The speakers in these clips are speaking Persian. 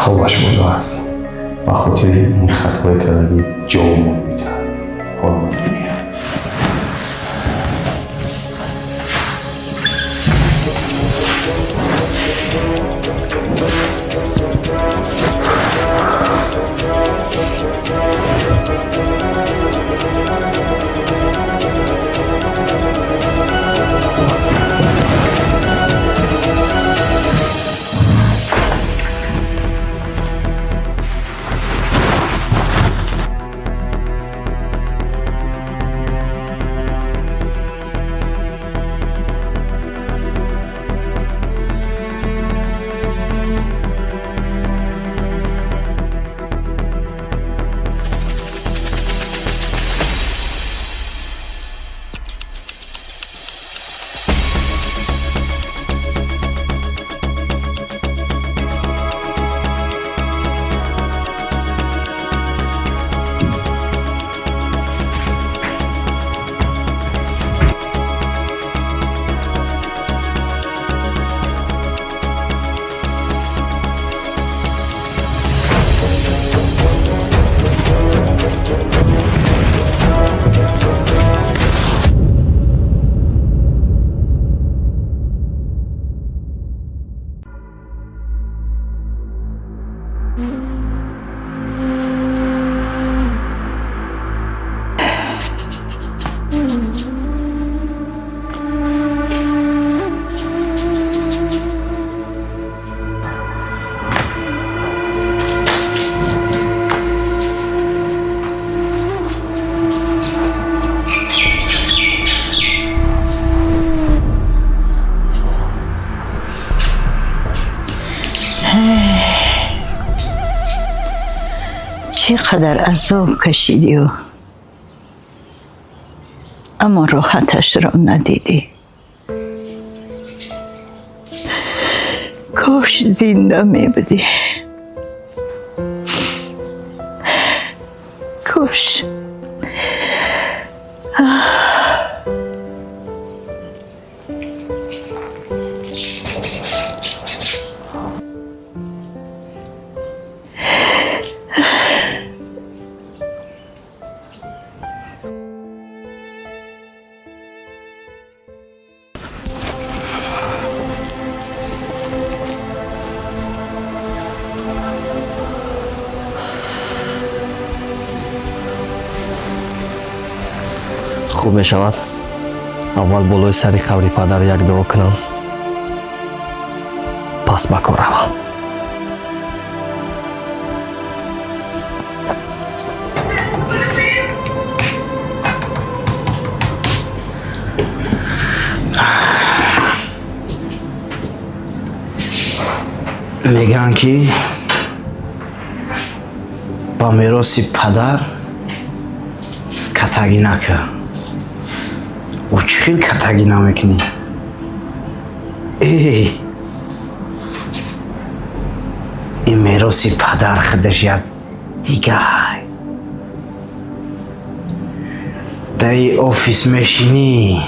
خوابش مونده است و خاطر این خطای کردی جامون میدهد حالا میاد. چقدر عذاب کشیدی و اما راحتش را ندیدی. کاش زنده می بودی. کاش. خوب می شود اول بالای سری قبر پدر یک دعا کنم پس به کار روم. میگن که با میراث پدر کتگی نکن. او چه خیلی کتگی نمیکنی؟ این میراث پدر خودش یک دیگه در این آفیس میشینی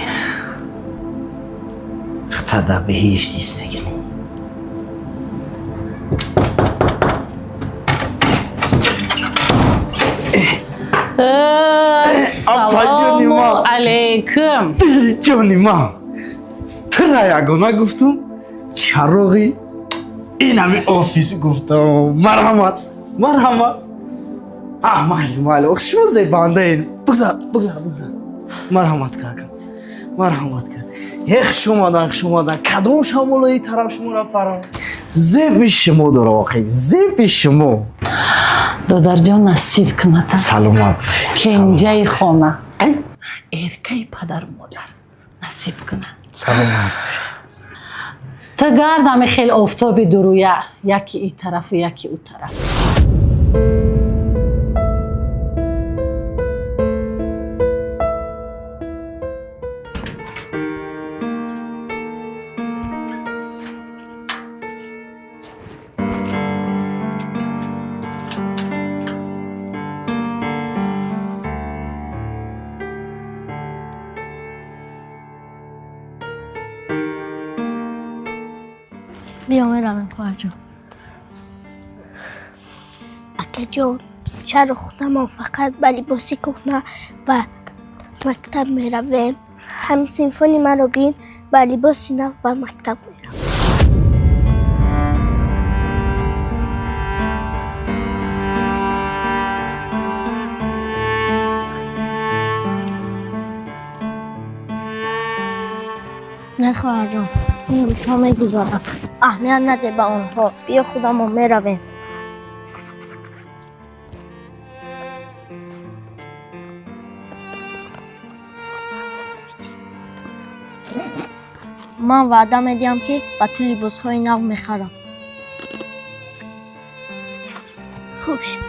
خطا به هیچ دیست میگنی. سلام علیکم. جانی من تو را یگانه گفتم چراغی این همه آفیس گفتم مرحمت مرحمت. مالی شما زیبانده این بگذار مرحمت کاکم مرحمت کن. یک شما دن کدوم شمالایی طرف شما را پرام زیب شما داره واقعی زیب شما دادر جان نصیب کنه سلامت کنجای خانه ارکای پدر مادر نصیب کنه. سلامت تا گردم خیلی آفتابی درویه یکی این طرف و یکی اون طرف. بیا میرم خواهر جان. سکه جان شهر خودم فقط به لباس کهنه و مکتب میرویم. هم سینفونی مرا بین به لباس نو به مکتب میرویم. نه خواهر جان این روزها میگذارم، اهمیت نده به آنها، بیا خودم رو میرویم. من وعده میدیم که به تو لباس های نو میخرم. خوب شد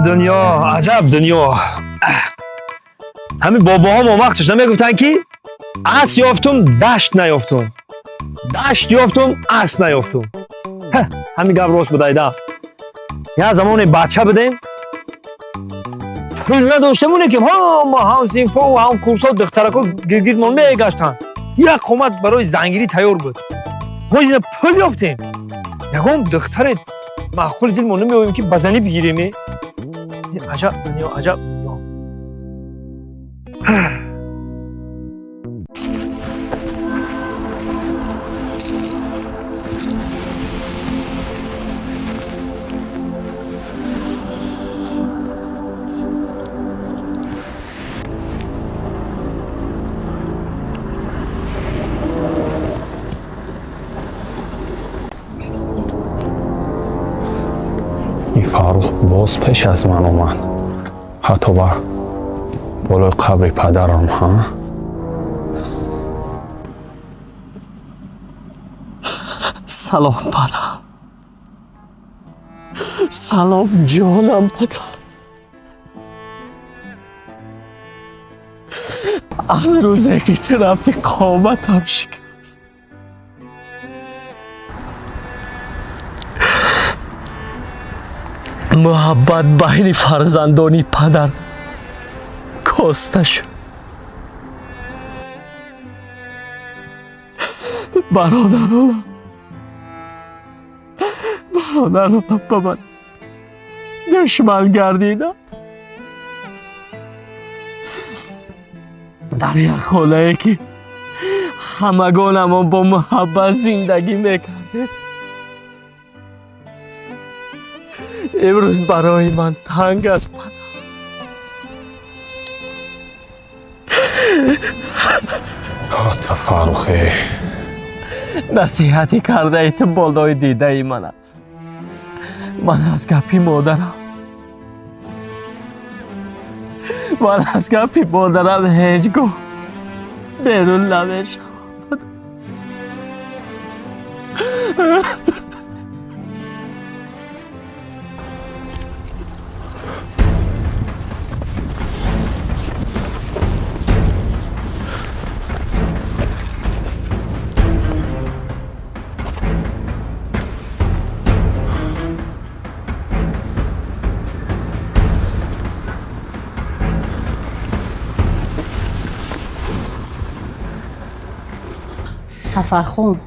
دنیا عجب دنیا. همین باباها ما وقتش نمیگفتن که عصر یافتم دشت نیافتم، دشت یافتم عصر نیافتم. همین گپ راست بود ایده. یه زمان بچه بودیم پول نداشتمونه که ما هم سینفا و هم کورسات دخترکا گرگید ما میگشتن. یک قومت برای زنگیری تیار بود. خودش پول یافتیم. یکم دختر معقول دل ما نمی‌آوریم که بزنی بگیریم. عجب دنیا عجب دنیا. این فاروق باز پیش از من اومد، حتی با بالای قبر پدرم. ها سلام پدر، سلام جانم پدر. از روزی که تو رفتی قامتم شکست. محبت بین فرزندانی پدر کاسته شد. برادرانم به من دشمن گردیدن. در یک خانه‌ای که همگانمان با محبت زندگی میکردیم، امروز برای من تنگ است پدر. حتی فاروقه نصیحتی کرده ای تو بالای دیده ای من است. من از گپی مادرم هیچ گاه بیرون نمیشم.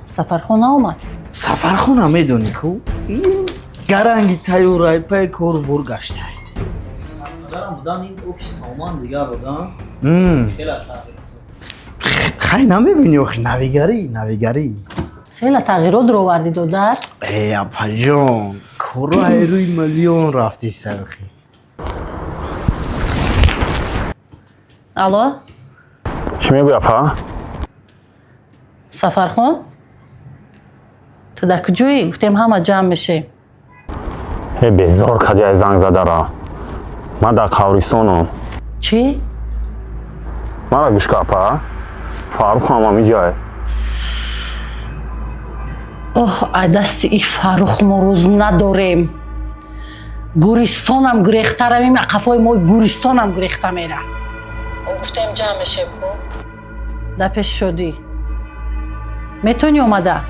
سفرخون آمد. سفرخونه میدونی خوب این گرنگی تیورای پای کور برگشته. نظرم بودن این اوفیس سامان دیگه بودن. خیلی نمیبینی اخی نویگری خیلی تغییرات رو آوردی دادر. ای اپا جان کورای روی میلیون رفتی سرخی. الو چی میگوی اپا؟ سفرخون تو در کجایی؟ گفتیم همه جمع میشه. هی بیزار کدی از زنگ زده را. من در قبرستانم. چی؟ من را گوش که اپا فاروق هم همی جای. اوه دست ای فاروق ما روز نداریم. گوریستانم گریخته رویم، قفای ما گوریستانم گریخته میره. گفتیم جمع میشه در پیش شدی. میتونی اومده؟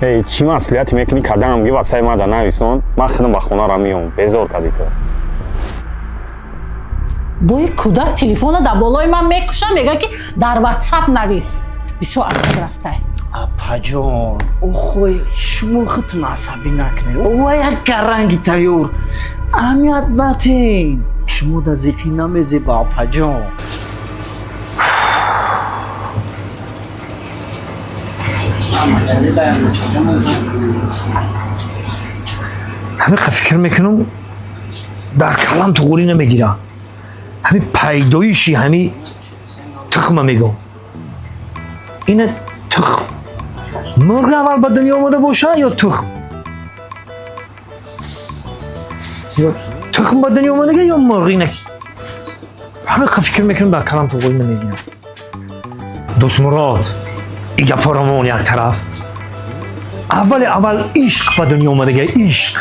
ای چی مسئولیتی میکنی کدام گی واسه ما در نویسون من خودم با خونه را میام بزار کردی تو با یک کودک تلفن در بالای من میکشه میگه که در واتساپ نویس بسیار عقب رفته اپا جان اوخوی شما خودتون عصبی نکنید او یک گرنگی تیور اهمیت نتین شما در زیقی نمیزی با اپا جان همین فکر میکنم در کلام تو قولی نمیگیرم همین پیدایشی همین تخم میگم این تخم مرغ اول به دنیا آمده باشه یا تخم یا تخم به دنیا آمده یا مرغ اینه همین فکر میکنم در کلام تو قولی نمیگیرم دوست مراد این گپا رو مون یک طرف اول عشق به دنیا آمده عشق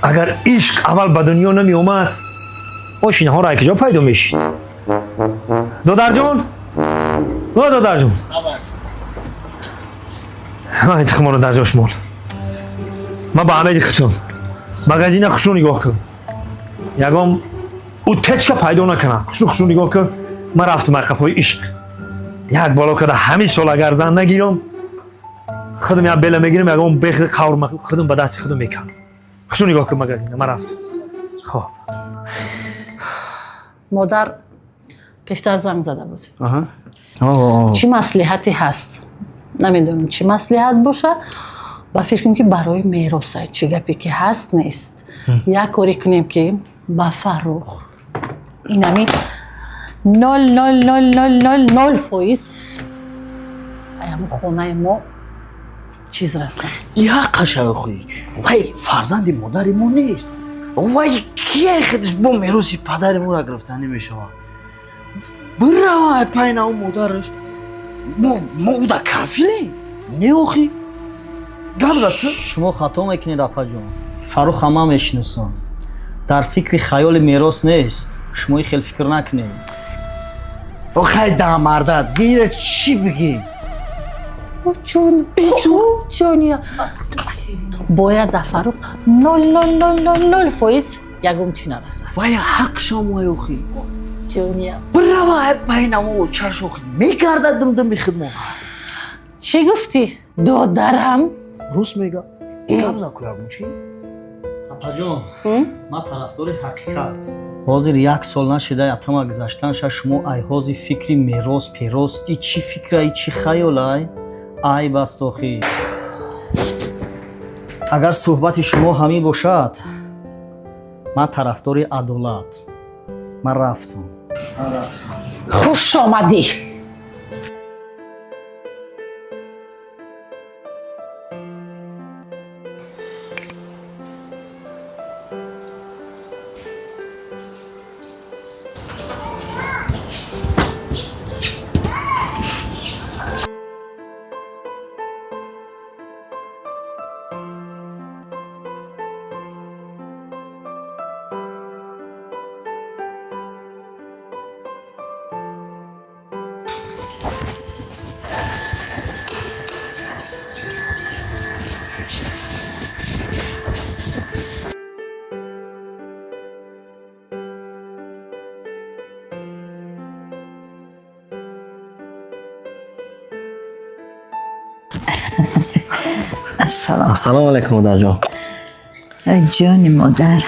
اگر عشق اول به دنیا نمی اومد ماشینه ها را یک جا پیدا میشید دادر جون دادر جون من این تخمان رو در جاش مون من با همه دیختم مگزین خوشو نگاه کن یکم او تچکه پیدا نکنم خوشو نگاه کن من رفتم اقفای عشق یک بالا کده همین سال اگر زن نگیرم خودم یک بله میگیرم یکم بخیر قور خودم به دست خودم میکنم خوشو نگاه کن مگزینه من رفتم خب مادر پیشتر زنگ زده بود آها چی مصلحتی هست نمیدونم چی مصلحت باشه با فکر کنیم که برای میراث چی گپی که هست نیست یک کاری کنیم که با فروخ این همی 0.0000% ایامو خونه ما چیز رسن یا قشنگ خوی وای فرزند مادر ما نیست وای کیه خودش با میراث پدر ما را گرفتن نمیشه برای پایین اون مادرش ما او در کافیله نه آخی گم زد تو شما خطا میکنید اپا جان فاروق همه میشناسم در فکر خیال میراث نیست شما این خیلی فکر نکنید آخه دامردت گیره چی بگی جون جونیا باید در فروخ 0.0000% یکم چی نرسه وای حق شما آخی جونیا برای پایین اون چش آخی میگرده دم خدمت چی گفتی؟ دادرم؟ روز میگه گم زد کلابون چی؟ اپا جان من طرفدار حقیقت حاضر یک سال نشده اتما گذشتن شما ای حاضر فکری میراث پیراث ای چی فکر ای چی خیال ای بس آخی اگر صحبت شما همین باشد من طرفدار عدالت من رفتم خوش آمدی السلام علیکم مادر جان جان مادر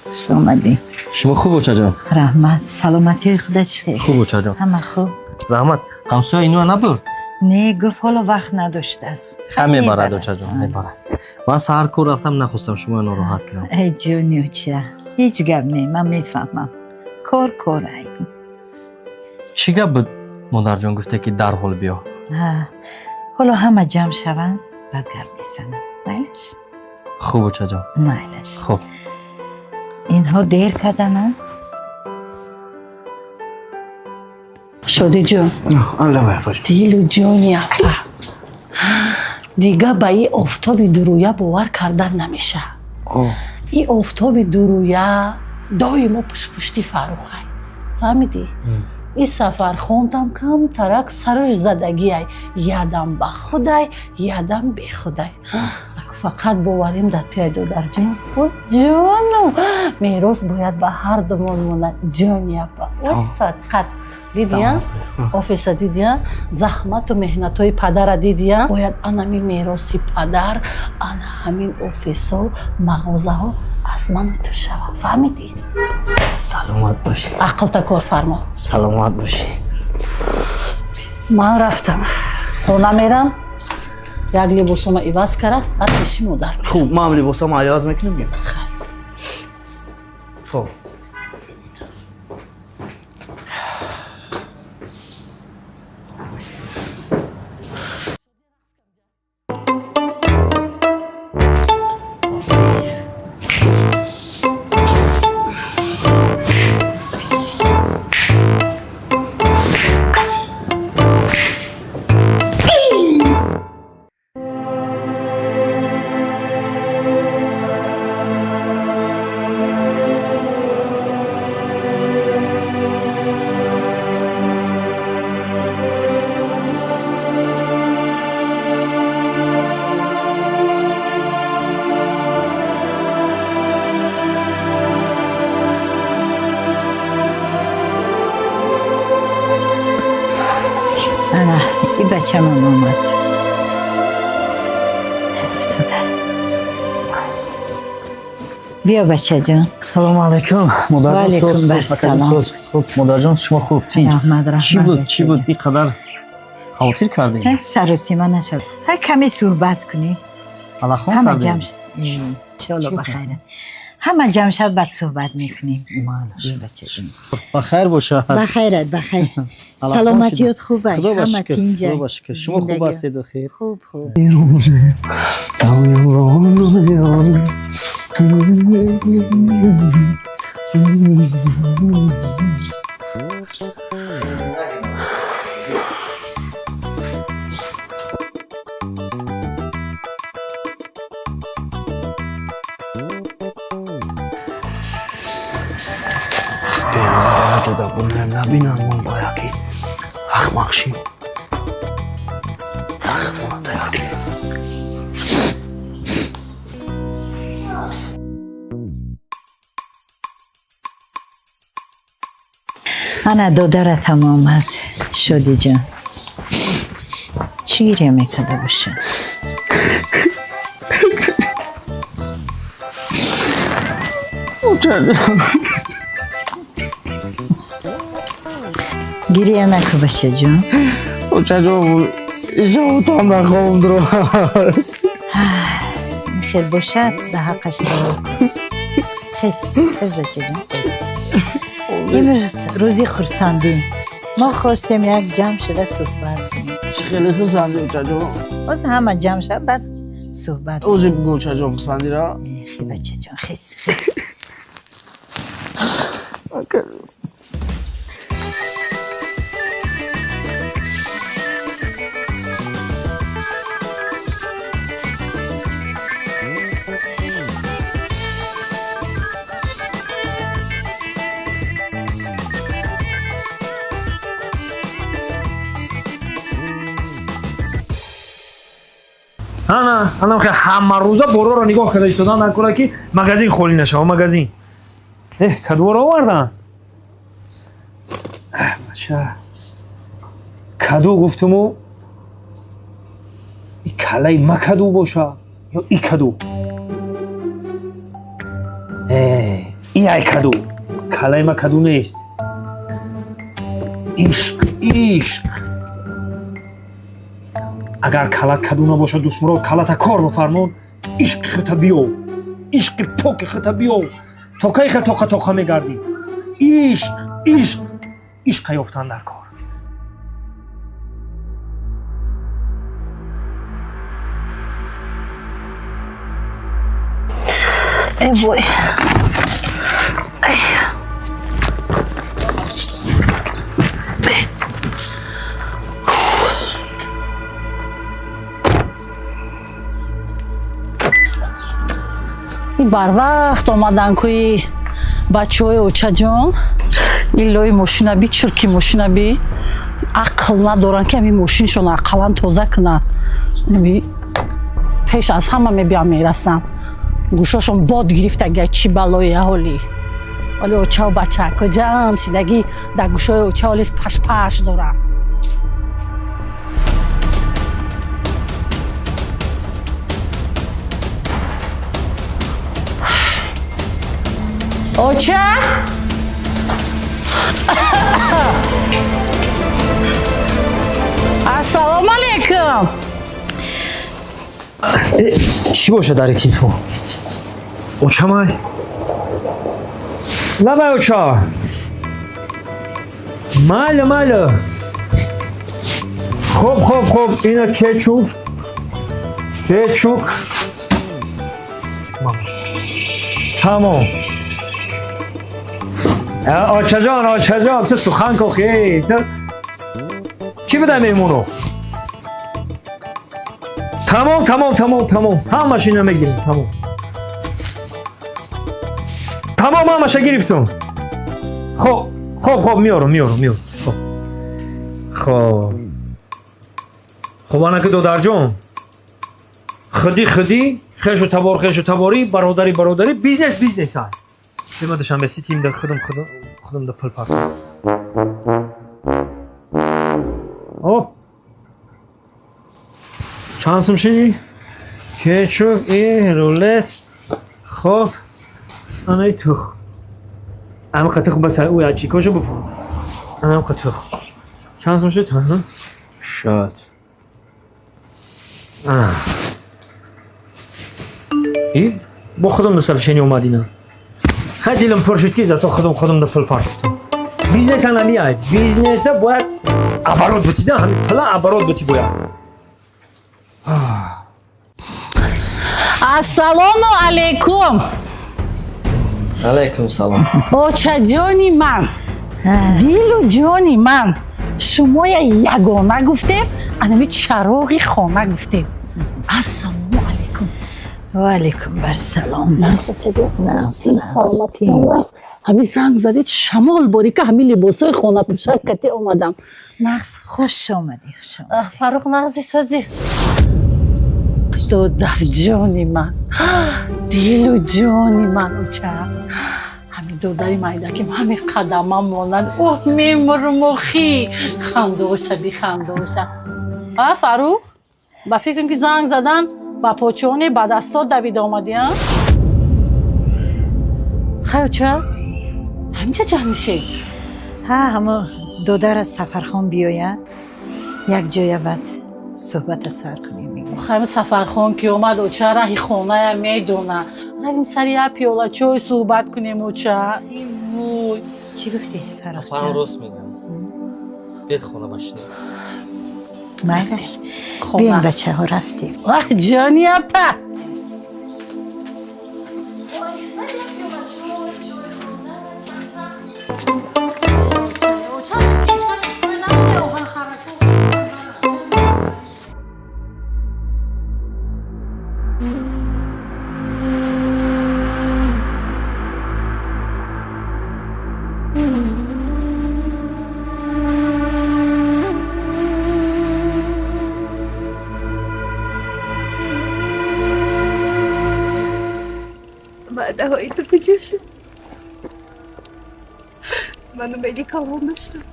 سومدی شما خوب بچه جان رحمت سلامتی خودت چه خوب بچه جان همه خوب رحمت همسایه اینو نبرد نه گفت حالا وقت نداشته است میبرد بچه جان میبرد من سهر کور رفتم نخواستم شما ناراحت کنم ای جونیو چه هیچ گپ نه من میفهمم کار ای چی گپ بود مادر جان گفته که در حال بیا حالا همه جمع شوند بعد گپ میزنم مایلش خوب بچه جان مایلش خوب اینها دیر کردن شدی جون الله بفرش دیلو جونیا دیگه به این آفتاب درویه باور کردن نمیشه این آفتاب درویه دائما پشتی فروخه فهمیدی؟ این سفر خوندم کم ترک سرش زدگی یادم به خدای یادم به خدای فقط باوریم در توی دودر جان او جانم میراث باید به هر دومون مونه جان یپا او صدقت دیدیا آفیس دیدیا زحمت و مهنت های پدر دیدیا باید انمی میراثی پدر انا همین آفیس ها مغازه ها از من تو شوا فهمیدی؟ سلامت باشید. عقل تا کار فرما. سلامت باشید. من رفتم خونه میرم یک لباسم عوض کرد بعد پیشی مادر میرم. خوب ما هم لباسم عوض میکنیم بیم. خب انا این بچه من آمد بیا بچه جان. سلام علیکم مادر جان. علیکم بر سلام. خوب مادر جان شما خوب تین احمد رحمت چی بود بی قدر خاطر کردین؟ سر و سیما نشد کمی صحبت کنی علاخون همه کردین؟ جمع انشاءالله بخیره همه جمع شد بعد صحبت میکنیم. بیا بچه جان بخیر باشه. بخیرت بخیر الله سلامتیت خوبه خدا همه باشکر اینجا خدا باشکر شما خوب زندگی. هستید و خیر خوب خوب جدا بونم نبینم من باید که اخمق شیم اخمق داکی انا دادرت هم آمد شدی جان چی گریه میکده باشه؟ گریه نکو بچه جان چجا ایجا تام نخوام درو خیر باشد ده حقش دارم خیز بچه جان امروز روزی خورسندی ما خواستیم یک جمع شده صحبت کنیم خیلی خسندی چجا باز همه جمع شد بعد صحبت اوزی بگو چجا خسندی را خیلی بچه جان خیز انا که همه روزا برو رو نگاه کرده ایستادن نکنه که مغازین خالی نشه مغازین کدو رو آوردن بچه کدو گفتمو این کلای ما کدو باشه یا این کدو این ای کدو کلای ما کدو نیست عشق اگر کلت کدو نباشه دوست مراد کلت کار بفرمون عشق خط بیو عشق پاک خط بیو تا کی خط توقع میگردی عشق یافتن در کار ای وای بر وقت آمدن کوی بچه های اوچه جان Illoi mashina bi chirki mashina bi aql nadoran ki hamин mashиншон aqlan toza kunанд. Наби пеш аз ҳама мебиям мерасам. Гӯшашон бод гирифта га чӣ балои аҳоли. Оли очао бача куҷам зиндагӣ дар гӯшаи оча оли паш дорам. Оча? Ассалому алайкум. چی باشه در تلفن؟ اوچا مای؟ لبای اوچا مال خوب اینا کچوک تمام آچا جان تو سخن که خیلی کی بده میمونو؟ تمام همش اینا میگیریم تمام همش گرفتم خب میارم خب آنکه دودر جان خودی خیش و تباری برادری بیزنس های بیما داشتم بسی تیم در خودم در پل پاک شانسم شدی کچوک ای رولت خب آنهای تخ اما قطخ بس اوی اچی کجا بپرم اما قطخ شانسم شد شد ای با خودم دستم شنی اومدی نه خیلی دیلم پر شد که زتا خودم در پل پارک کفتم بیزنس هم نمیاد بیزنس ده باید عبارات بتی ده همین پلا عبارات بتی باید ассалому алайкум. алайкум салом. очаҷони ман, дилу ҷони ман, шумоя ягона гуфтем, анами чароғи хона гуфтем. ассалому алайкум. ва алайкум барсалом. ҳамин занг задед шамол борика ҳамин либосои хонапӯшак кате омадам. نقص خوش آمدی фарух нағзи созӣ دودر جانی من دیلو جانی من اوچه همین دودری مایدکیم همین قدم هم ماند اوه میمرمخی خنده باشه بی خنده باشه فروخ با فکرم که زنگ زدن با پاچونی با دستات دوید آمدی ها خیلی چه؟ همین چه جمع میشه؟ همه دودر از سفرخان بیاید یک جای بعد صحبت سر کنیم خیلی سفرخان که اومد و چه راهی خونه میدونه نگیم سری یه پیولا چای صحبت کنیم و چه وای چی گفتی فراخ من جان؟ راست میگم بیت خونه باشید مفتش بیاین بچه ها رفتیم واه جانی اپا بعدها تو کجا شد؟ منو ملیکاوان داشتم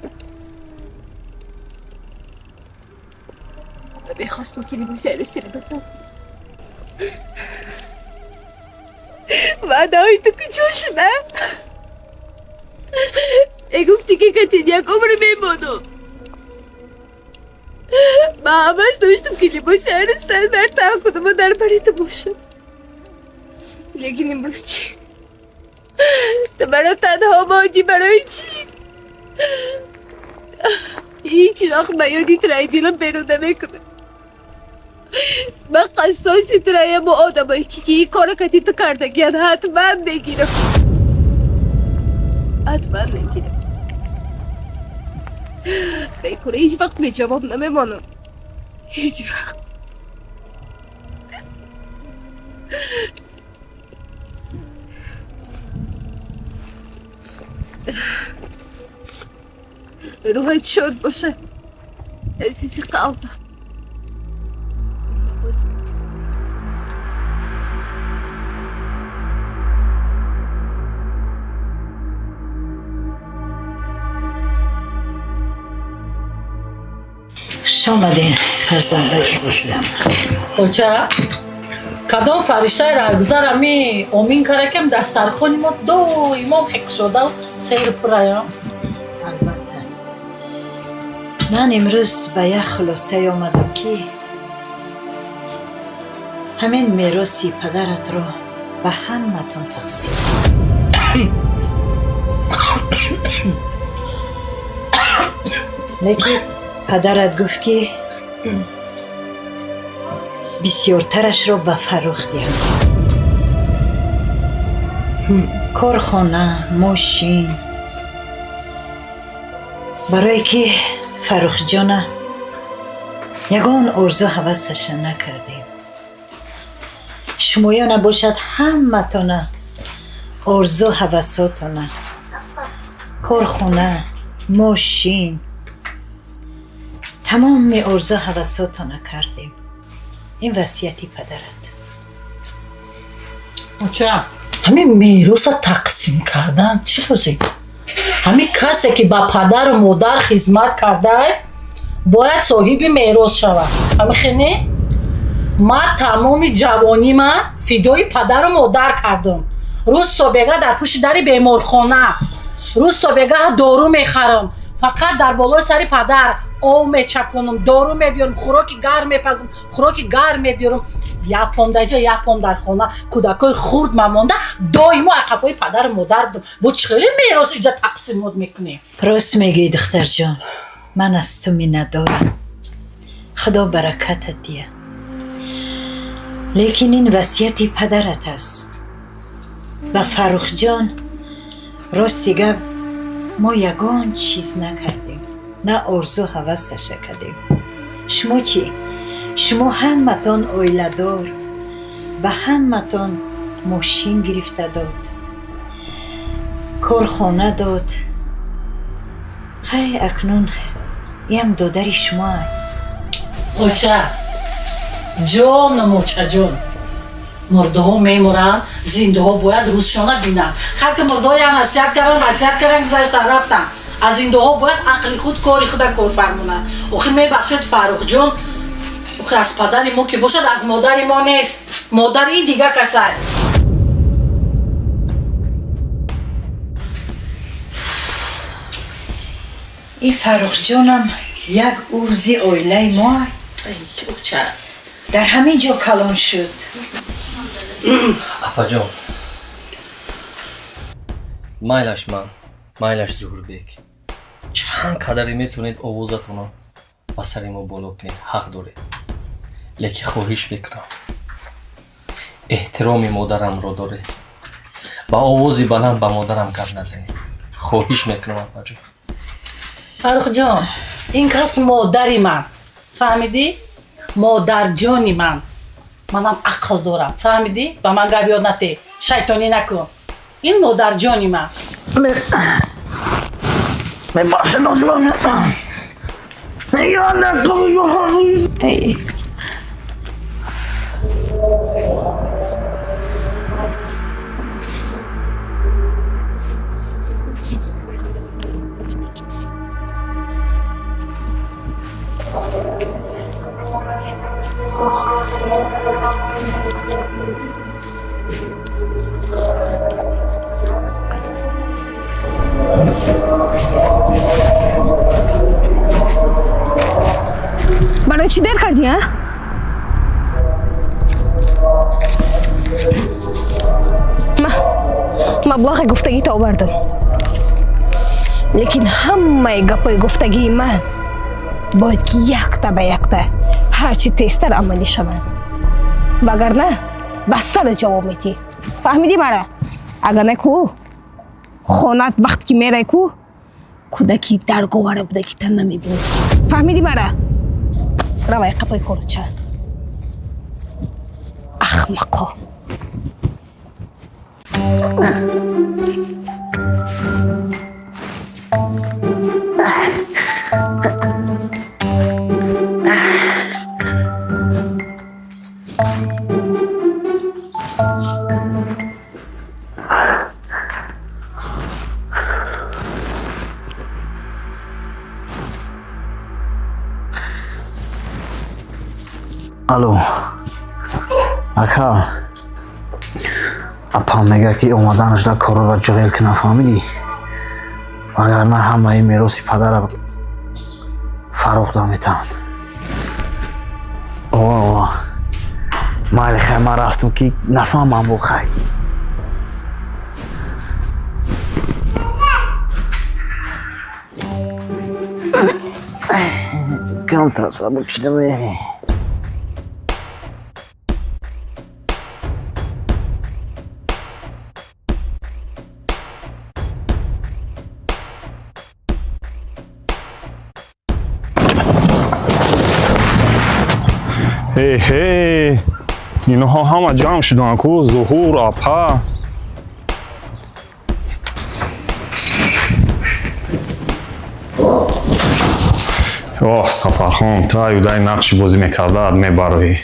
میخواستم که لیموزه رو سیره بدم بعدها تو کجا شدم؟ گفتی که کتین یک عمر میمانم من همش داشتم که لیموزه رو سر برتم کنم و در بریت باشم لیکن امروز چی؟ تو برای تنها ماندی برای چی؟ هیچ وقت بیادی ترای دیلم بیرون نمیکنه من قصاصی ترای با آدمایی که این کار کتی تو کردگیان حتما میگیرم بیکنه هیچ وقت به جواب نمیمانم هیچ وقت روحت شاد باشه عزیزی قلبم. شامدین فرزند عزیزم. اوچا کدام فرشته رگزر می امین کرکم دسترخوانی ما دو ایمان خیک شده و سیر پرایا. البته من امروز به یک خلاصه آمدم که همین میراثی پدرت را به همتون تقسیم لیکن پدرت گفت که بسیارترش را به فروخ دهم. کارخانه، ماشین، برای که فروخ جان یگان آرزو هوسش نکردیم. شما یا نباشد همتون آرزو هوساتون، کارخانه، ماشین، تمام آرزو هوساتون کردیم. این وصیتی پدرت. اوچا همین میراث تقسیم کردن چی روزی؟ همین کسی که با پدر و مادر خدمت کرده باید صاحب میراث شود. همین خیلی من تمام جوانی من فدای پدر و مادر کردم. روز تا بگه در پشت در بیمارخانه، روز تا بگه دارو میخرم، فقط در بالای سر پدر آب میچکنم، دارو میبیارم، خوراک گرم میپزم، خوراک گرم میبیارم. یک پام در جا یک پام در خانه، کودکای خورد ممانده دائما عقفای پدر و مادر بودم. با چخیلی میراث اینجا تقسیمات میکنی؟ راست میگی دختر جان، من از تو منت دارم، خدا برکتت دیه. لیکن این وصیت پدرت است. و فروخ جان راستی گپ ما یگان چیز نکردیم، نه آرزو هوسش کردیم. شما چی؟ شما همتون اویله دار و همتون ماشین گرفته داد، کارخانه داد. های اکنون یم دادر شما. اوچه جان و موچه جان، مرده ها میمورن، زنده ها باید روزشانه بینن. خلق مرده های هم وصیت کردن گذشتن رفتن. از زنده ها باید عقل خود کاری خود کار فرمونن. اخی میبخشید فروخ جان، اخی از پدر ما که باشد از مادر ما نیست، مادر این دیگه کسه. این فروخ جانم یک عوضی اویله ما اوچه در همین جا کلان شد. اپا جان مایلش ظهور بیک چند قدری میتونید آوازتون رو با سر ما بالا کنید، حق دارید. لیکن خواهش بکنم احترام مادرم رو دارید، با آوازی بلند با مادرم گپ نزنید. خواهش میکنم اپا جان. فروخ جان این کس مادری من، فهمیدی؟ مادر جانی من، منم عقل دارم، فهمیدی؟ با من گپ یاد نده، شیطانی نکن. این مادر جانی من. برای چی دیر کردی ها؟ مبلغ گفتگی تا آوردم، لیکن همه گپای گفتگی من باید که یک تا به یک تا هرچی تیزتر عملی شود، وگرنه بستر جواب میدی. فهمیدی مرا؟ اگر نه کو خونت وقت که میره کو کودکی در گواره بوده که تن نمیبینی. فهمیدی مرا؟ روای قفای کارو چند احمقا. الو اکا اپا میگه که اومدنش در کارو را جغیل که نفهمیدی وگرنه همه این میراث پدر را فروخت میتن اوه مالی خیلی ما رفتم که نفهمم بو خیلی کم ترسه بکشیدم هی اینها همه جمع شدن کو ظهور اپا اوه سفرخان تو ایودای نقشی بازی میکرده میبروی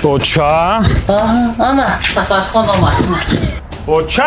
اوچا آنا سفرخان آمد اوچا